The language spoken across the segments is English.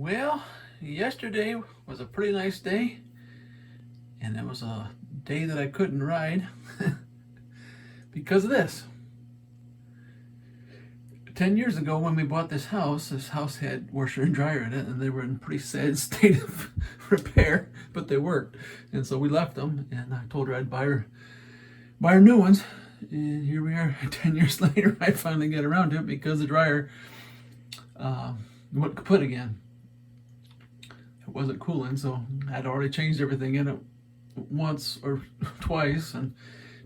Well, yesterday was a pretty nice day, and it was a day that I couldn't ride because of this. 10 years ago when we bought this house had washer and dryer in it, and they were in pretty sad state of repair, but they worked. And so we left them, and I told her I'd buy her new ones. And here we are 10 years later. I finally get around to it because the dryer wouldn't kaput again. It wasn't cooling, so I'd already changed everything in it once or twice and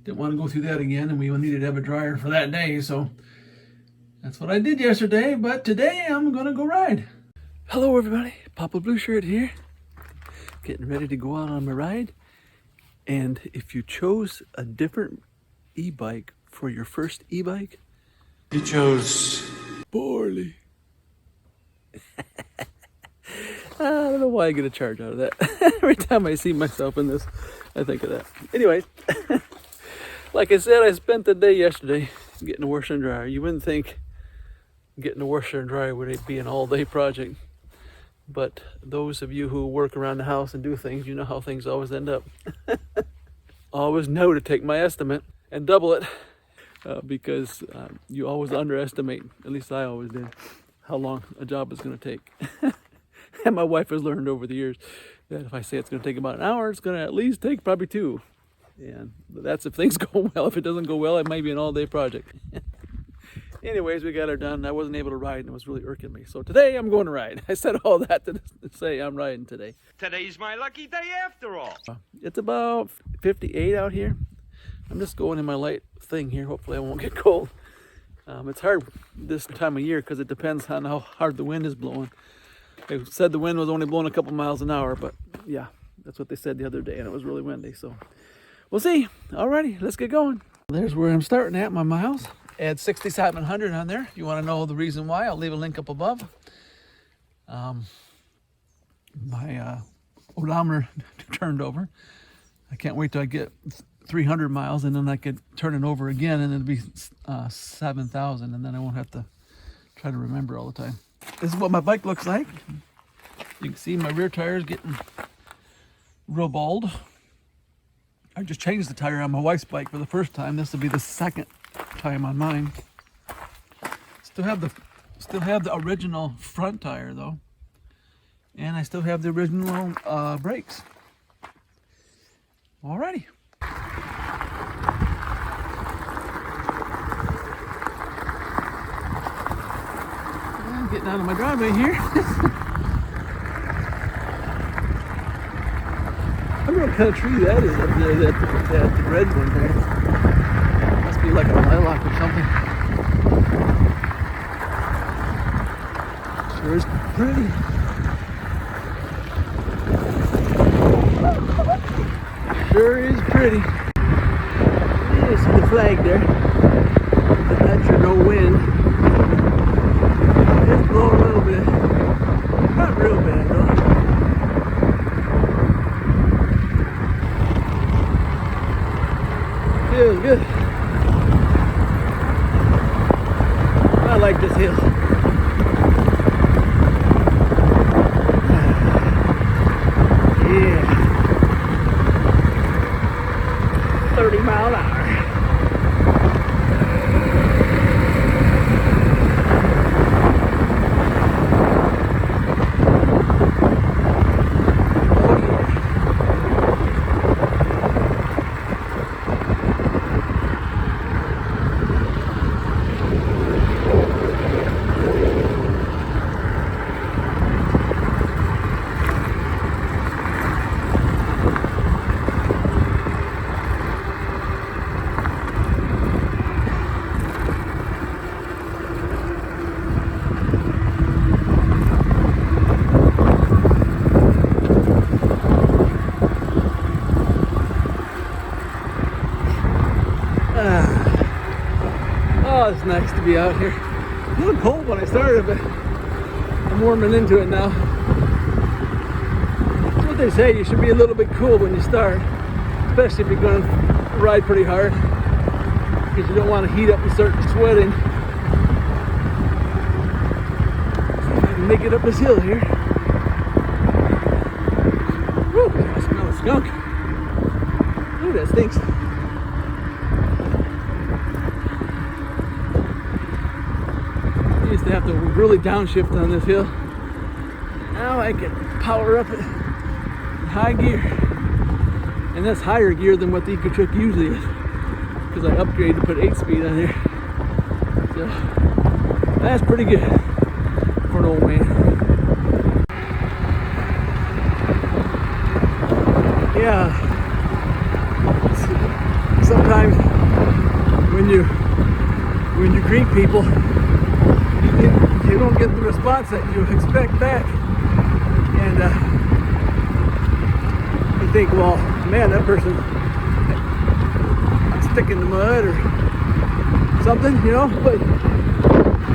didn't want to go through that again, and we needed to have a dryer for that day, so that's what I did yesterday. But today I'm gonna go ride. Hello everybody, Momma Blue Shirt here, getting ready to go out on my ride. And if you chose a different e-bike for your first e-bike, You chose poorly. I don't know why I get a charge out of that. Every time I see myself in this, I think of that. Anyway, like I said, I spent the day yesterday getting a washer and dryer. You wouldn't think getting a washer and dryer would be an all-day project, but those of you who work around the house and do things, you know how things always end up. Always know to take my estimate and double it, because you always underestimate, at least I always did, how long a job is going to take. And my wife has learned over the years that if I say it's going to take about an hour, it's going to at least take probably 2. And that's if things go well. If it doesn't go well, it might be an all-day project. Anyways, we got her done. I wasn't able to ride, and it was really irking me. So today I'm going to ride. I said all that to say I'm riding today. Today's my lucky day after all. It's about 58 out here. I'm just going in my light thing here. Hopefully I won't get cold. It's hard this time of year because it depends on how hard the wind is blowing. They said the wind was only blowing a couple miles an hour, but yeah, that's what they said the other day, and it was really windy. So we'll see. Alrighty, let's get going. There's where I'm starting at, my miles. Add 6,700 on there. If you want to know the reason why, I'll leave a link up above. My odometer turned over. I can't wait till I get 300 miles, and then I could turn it over again, and it'll be 7,000, and then I won't have to try to remember all the time. This is what my bike looks like. You can see my rear tire is getting real bald. I just changed the tire on my wife's bike for the first time. This will be the second time on mine. Still have the original front tire though, and I still have the original brakes. Alrighty. I'm getting out of my driveway here. I don't know what kind of tree that is up there, that red one there. Must be like a lilac or something. Sure is pretty. Sure is pretty. You see the flag there. But that's your no wind. It's blowing a little bit. Not real bad though. Feels good. I like this hill. Yeah. 30 mile an hour. Oh, it's nice to be out here. A little cold when I started, but I'm warming into it now. That's what they say, you should be a little bit cool when you start, especially if you're going to ride pretty hard, because you don't want to heat up and start sweating. I can make it up this hill here. junk. Ooh, that stinks. I used to have to really downshift on this hill. Now I can power up it in high gear. And that's higher gear than what the Ecotric usually is. Because I upgraded to put 8-speed on there. So that's pretty good for an old man. Yeah. Sometimes when you greet people, you don't get the response that you expect back, and you think, well, man, that person stuck in the mud or something, you know. But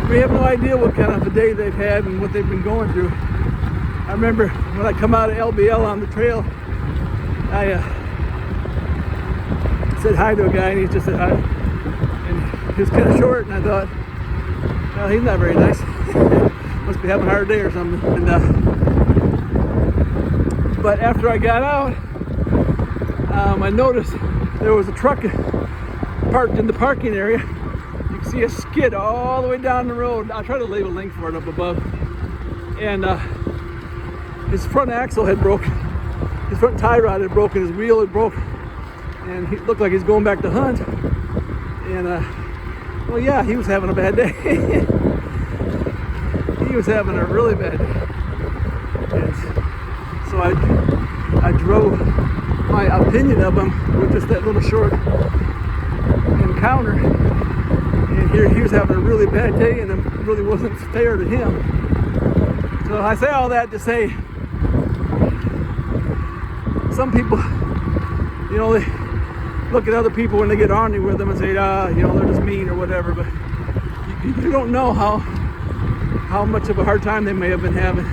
we have no idea what kind of a day they've had and what they've been going through. I remember when I come out of LBL on the trail, I said hi to a guy, and he just said hi, and he was kind of short, and I thought, well, he's not very nice. Must be having a hard day or something. And but after I got out, I noticed there was a truck parked in the parking area. You can see a skid all the way down the road. I'll try to leave a link for it up above. And his front axle had broken. His front tie rod had broken. His wheel had broken. And he looked like he's going back to hunt. And well, yeah, he was having a bad day. He was having a really bad day. And so I drove my opinion of him with just that little short encounter. And here he was having a really bad day, and it really wasn't fair to him. So I say all that to say, some people, you know, they look at other people when they get ornery with them and say, you know, they're just mean or whatever. But you don't know how much of a hard time they may have been having.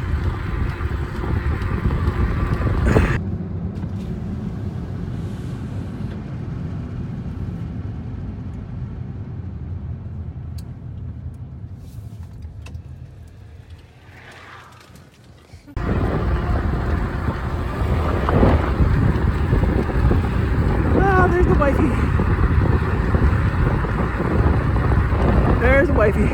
There's the wifey. There's the wifey.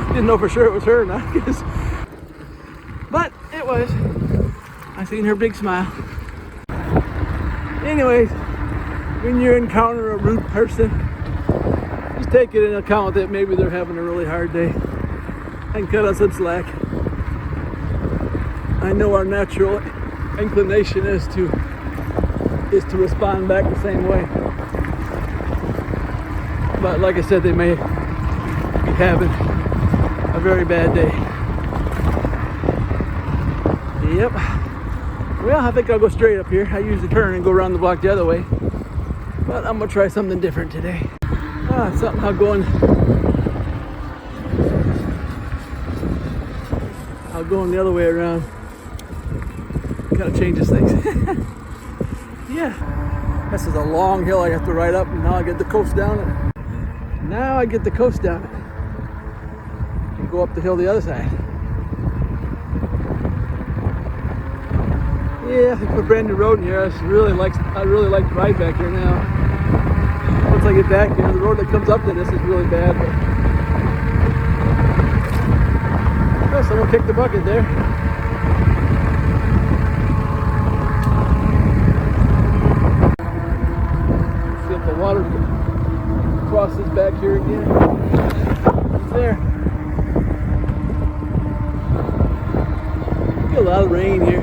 Didn't know for sure it was her or not, but it was. I seen her big smile. Anyways, when you encounter a rude person, just take it into account that maybe they're having a really hard day and cut us some slack. I know our natural inclination is to respond back the same way. But like I said, they may be having a very bad day. Yep. Well, I think I'll go straight up here. I usually turn and go around the block the other way. But I'm gonna try something different today. Somehow going the other way around kind of changes things. Yeah, this is a long hill I have to ride up, and now I get the coast down it. Now I get the coast down it and go up the hill the other side. Yeah, they put a brand new road in here. I really like to ride back here now. Once I get back here, the road that comes up to this is really bad. But someone kicked the bucket there. The water crosses back here again. It's there. Get a lot of rain here.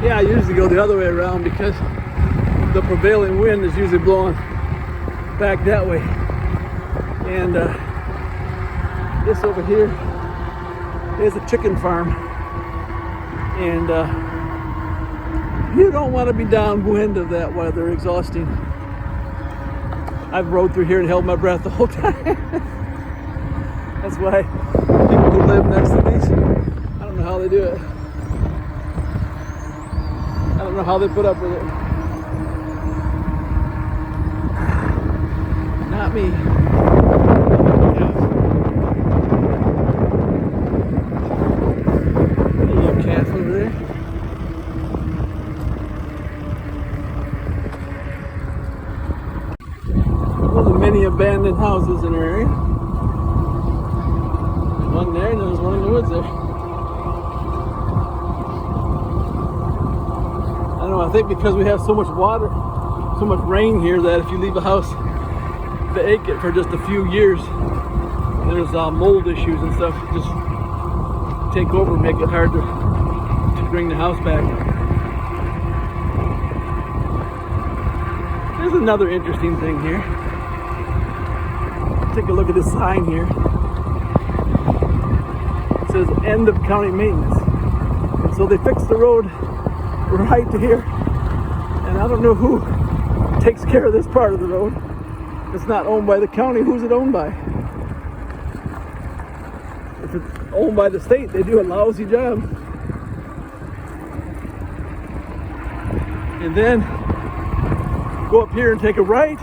Yeah, I usually go the other way around because the prevailing wind is usually blowing back that way. And this over here is a chicken farm. And you don't want to be downwind of that while they're exhausting. I've rode through here and held my breath the whole time. That's why people who live next to these, I don't know how they do it. don't know how they put up with it. Not me. A little calf over there. Those are many abandoned houses in our area. There's one there and there's one in the woods there. I don't know, I think because we have so much water, so much rain here, that if you leave a house vacant for just a few years, there's mold issues and stuff just take over and make it hard to bring the house back. There's another interesting thing here. Take a look at this sign here. It says end of county maintenance. And so they fixed the road right to here. And I don't know who takes care of this part of the road. It's not owned by the county. Who's it owned by? If it's owned by the state, they do a lousy job. And then go up here and take a right,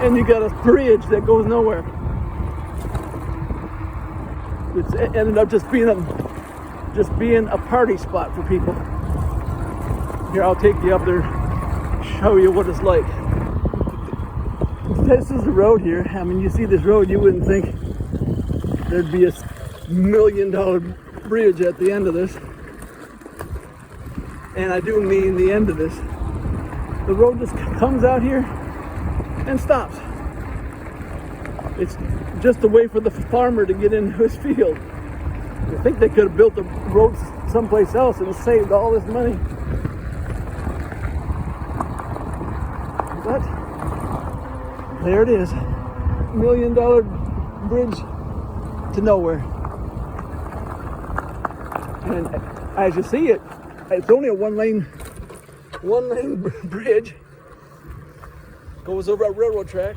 and you got a bridge that goes nowhere. It's ended up just being a party spot for people. Here, I'll take you up there, show you what it's like. This is the road here. I mean, you see this road, you wouldn't think there'd be a $1 million bridge at the end of this. And I do mean the end of this. The road just comes out here and stops. It's just a way for the farmer to get into his field. I think they could have built the road someplace else and saved all this money. But there it is, $1 million bridge to nowhere. And as you see it's only a one lane bridge. Goes over a railroad track.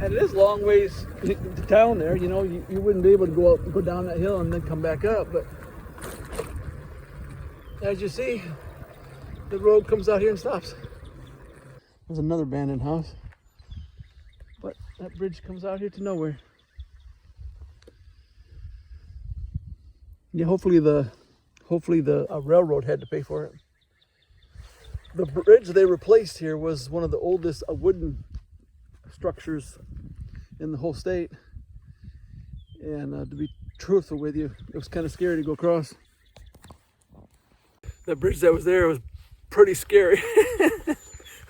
And it is long ways to town there. You know, you wouldn't be able to go down that hill and then come back up. But as you see, the road comes out here and stops. There's another abandoned house, but that bridge comes out here to nowhere. Yeah, hopefully the railroad had to pay for it. The bridge they replaced here was one of the oldest wooden structures in the whole state. And to be truthful with you, it was kind of scary to go across. That bridge that was there was pretty scary.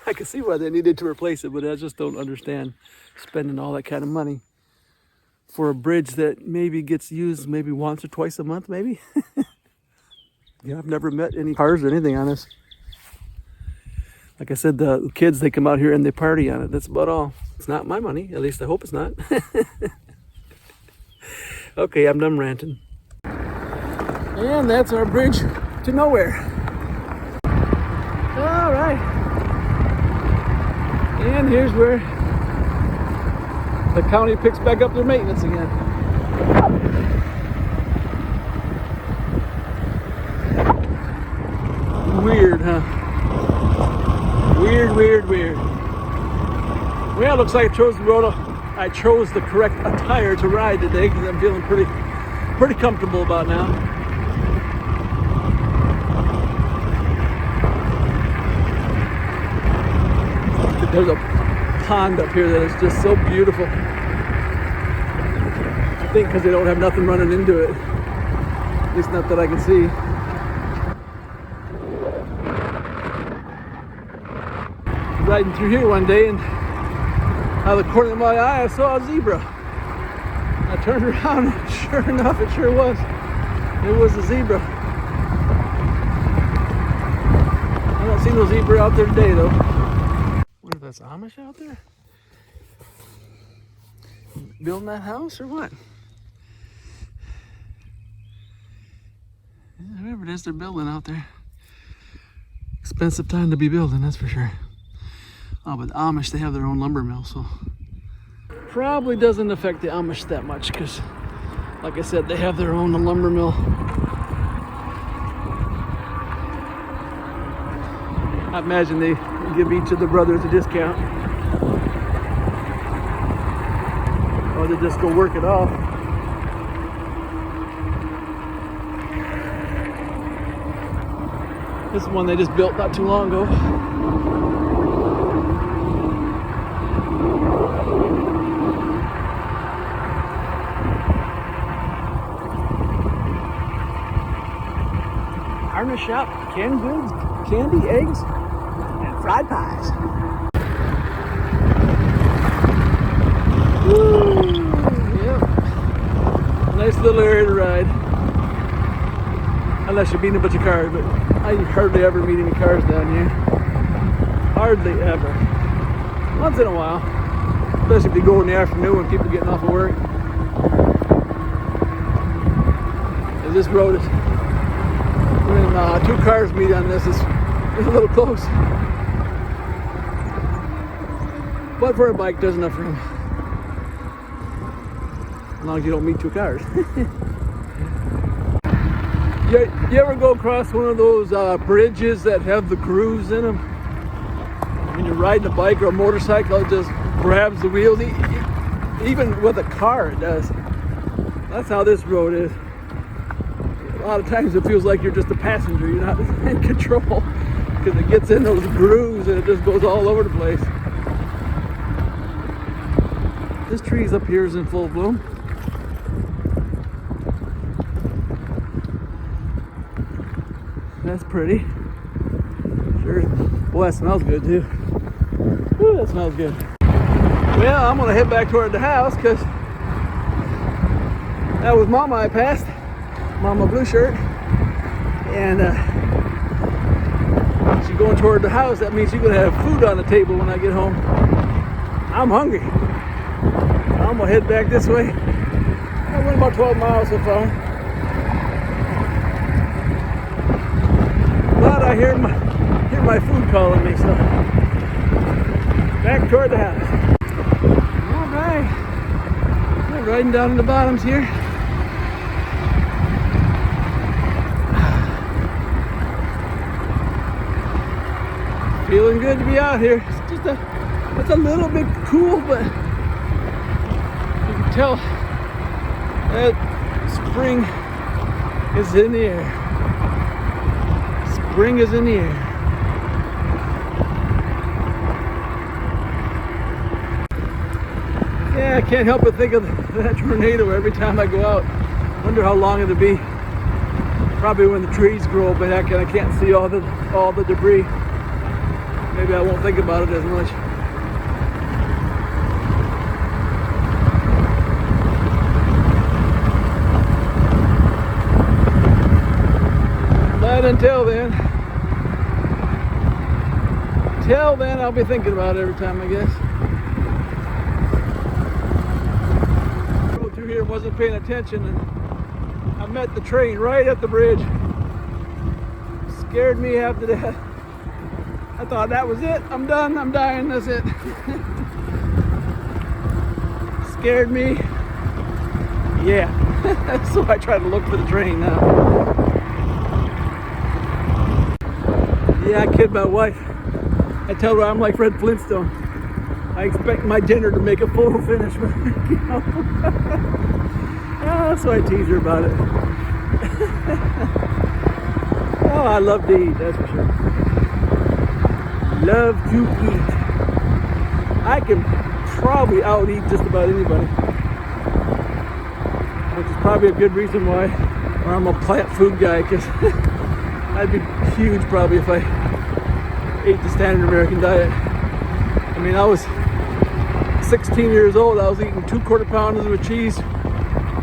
I can see why they needed to replace it, but I just don't understand spending all that kind of money for a bridge that maybe gets used maybe once or twice a month, maybe. Yeah, I've never met any cars or anything on this. Like I said, the kids, they come out here and they party on it. That's about all. It's not my money. At least I hope it's not. Okay, I'm done ranting. And that's our bridge to nowhere. All right. And here's where the county picks back up their maintenance again. Weird, huh? Weird. Well, it looks like I chose the correct attire to ride today because I'm feeling pretty comfortable about now. There's a pond up here that is just so beautiful. I think because they don't have nothing running into it. At least not that I can see. Riding through here one day, and out of the corner of my eye I saw a zebra. I turned around and sure enough it sure was. It was a zebra. I don't see no zebra out there today though. I wonder if that's Amish out there? Building that house or what? Yeah, whoever it is they're building out there. Expensive time to be building, that's for sure. Oh, but the Amish, they have their own lumber mill, so probably doesn't affect the Amish that much because Like I said, they have their own lumber mill. I imagine they give each of the brothers a discount. Or they just go work it off. This is one they just built not too long ago. Harness shop, canned goods, candy, eggs, and fried pies. Woo! Yep. Nice little area to ride. Unless you're meeting a bunch of cars, but I hardly ever meet any cars down here. Hardly ever. Once in a while. Especially if you go in the afternoon when people are getting off of work. And this road is, when two cars meet on this, it's a little close. But for a bike, there's enough room. As long as you don't meet two cars. You ever go across one of those bridges that have the grooves in them? When you're riding a bike or a motorcycle, it just grabs the wheels. Even with a car, it does. That's how this road is. A lot of times it feels like you're just a passenger. You're not in control because it gets in those grooves and it just goes all over the place. This tree's up here is in full bloom. That's pretty. Sure. Boy, that smells good too. Ooh, that smells good. Well, I'm gonna head back toward the house because that was Mama I passed. Momma Blue Shirt. And she's going toward the house. That means she's gonna have food on the table when I get home. I'm hungry. I'm gonna head back this way. I went about 12 miles so far. But I hear my food calling me, so back toward the house. All right, we're riding down in the bottoms here. Feeling good to be out here. It's a little bit cool, but you can tell that spring is in the air. Spring is in the air. Yeah, I can't help but think of that tornado every time I go out. Wonder how long it'll be. Probably when the trees grow back and I can't see all the debris. Maybe I won't think about it as much. But until then, I'll be thinking about it every time, I guess. I rode through here and wasn't paying attention, and I met the train right at the bridge. Scared me half to death. I thought that was it. I'm done. I'm dying. That's it. Scared me. Yeah. So I try to look for the train now. Yeah, I kid my wife. I tell her I'm like Fred Flintstone. I expect my dinner to make a photo finish. You know? So I tease her about it. Oh, I love to eat, that's for sure. Love to eat. I can probably out-eat just about anybody. Which is probably a good reason why I'm a plant food guy, because I'd be huge probably if I ate the standard American diet. I mean, I was 16 years old. I was eating 2 quarter pounders with cheese,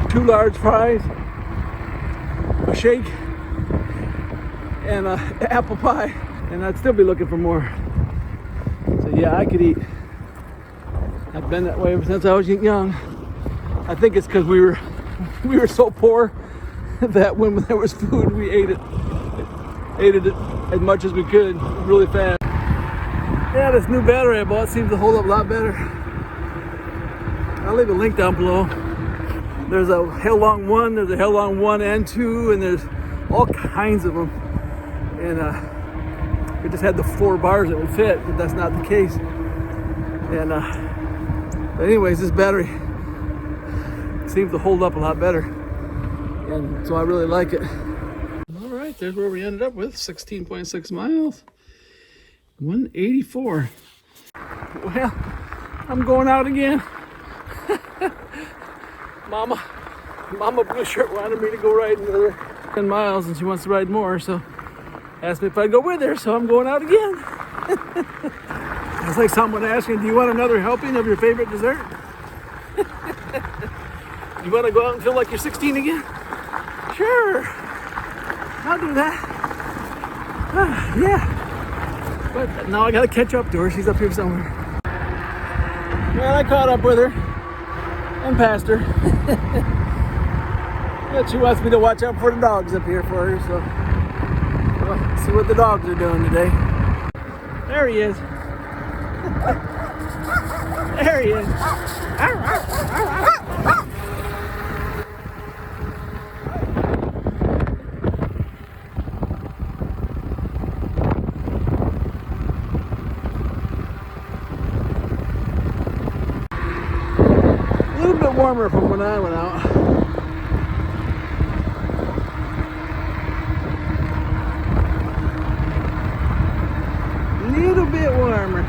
2 large fries, a shake, and an apple pie, and I'd still be looking for more. So yeah, I could eat. I've been that way ever since I was young. I think it's because we were so poor that when there was food, we ate it as much as we could, really fast. Yeah, this new battery I bought seems to hold up a lot better. I'll leave a link down below. There's a Hell Long 1, there's a Hell Long 1 and 2, and there's all kinds of them. And we just had the 4 bars that would fit, but that's not the case. And but anyways, this battery seems to hold up a lot better, and so I really like it. All right, there's where we ended up with 16.6 miles, 184. Well, I'm going out again. Momma Blue Shirt wanted me to go ride another 10 miles, and she wants to ride more, so asked me if I'd go with her, so I'm going out again. It's like someone asking, do you want another helping of your favorite dessert? You want to go out and feel like you're 16 again? Sure, I'll do that. Yeah, but now I got to catch up to her. She's up here somewhere. Well, I caught up with her and passed her. But she wants me to watch out for the dogs up here for her, so we'll see what the dogs are doing today. There he is. There he is. A little bit warmer from when I went out. A little bit warmer.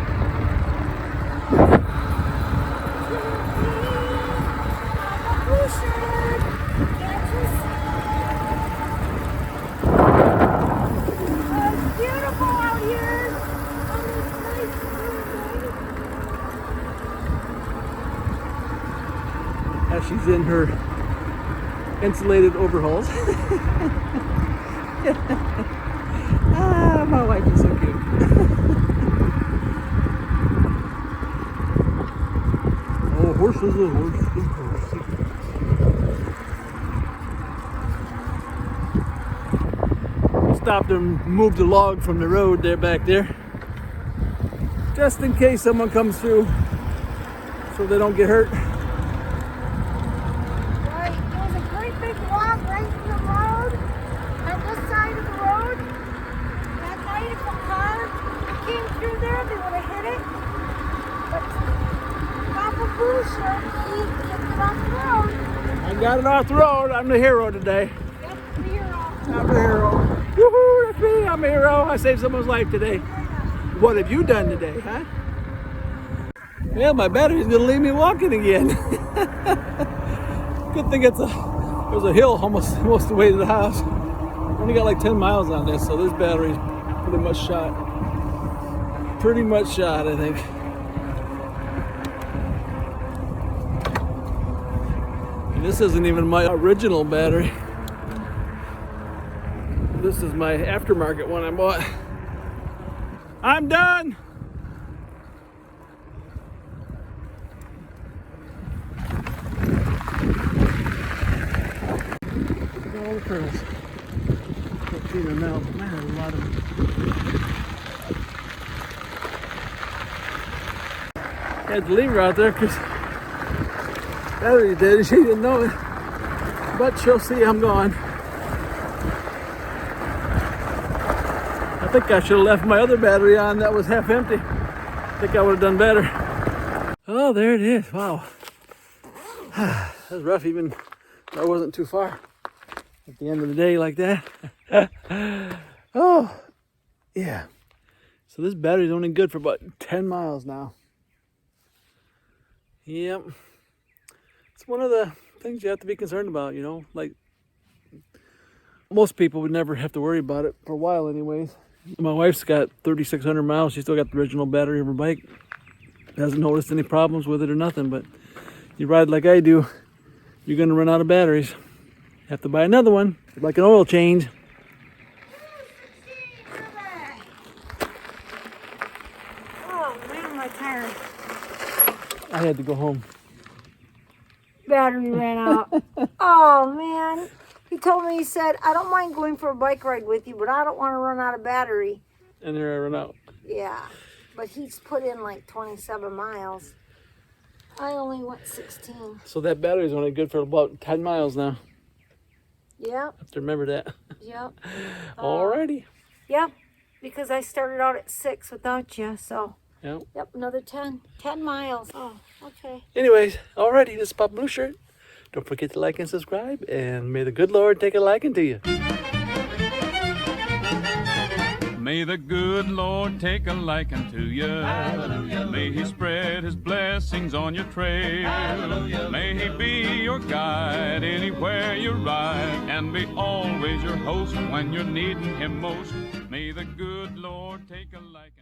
As she's in her insulated overalls. Ah, my wife is so cute. Oh, horse is a horse. We stopped and moved a log from the road there back there, just in case someone comes through, so they don't get hurt. I got it off the road. I'm the hero today. Yep, the hero. I'm the hero. Woohoo, that's me. I'm a hero. I saved someone's life today. What have you done today, huh? Well, my battery's gonna leave me walking again. Good thing there's a hill almost the way to the house. Only got like 10 miles on this, so this battery's pretty much shot. Pretty much shot, I think. This isn't even my original battery. This is my aftermarket one I bought. I'm done! Look at all the turtles. Can't see them now, but man, there's a lot of them. I had to leave her out there because battery's dead. She didn't know it, but she'll see I'm gone. I think I should have left my other battery on that was half empty. I think I would have done better. Oh, there it is. Wow. That was rough, even though I wasn't too far at the end of the day like that. Oh, yeah. So this battery's only good for about 10 miles now. Yep. It's one of the things you have to be concerned about, you know, like most people would never have to worry about it for a while anyways. My wife's got 3,600 miles. She still got the original battery of her bike. Hasn't noticed any problems with it or nothing, but you ride like I do, you're gonna run out of batteries. Have to buy another one, like an oil change. Oh man, am I tired. I had to go home. Battery ran out. Oh man. He told me, he said, I don't mind going for a bike ride with you, but I don't want to run out of battery. And there I run out. Yeah. But he's put in like 27 miles. I only went 16. So that battery's only good for about 10 miles now. Yep. Have to remember that. Yep. Alrighty. Yep. Because I started out at 6 without you, so. Yep. Yep, another 10. 10 miles. Oh, okay. Anyways, alrighty, this is Momma Blue Shirt. Don't forget to like and subscribe, and may the good Lord take a liking to you. May the good Lord take a liking to you. Hallelujah. May He spread His blessings on your trail. Hallelujah. May He be your guide anywhere you ride, and be always your host when you're needing Him most. May the good Lord take a liking.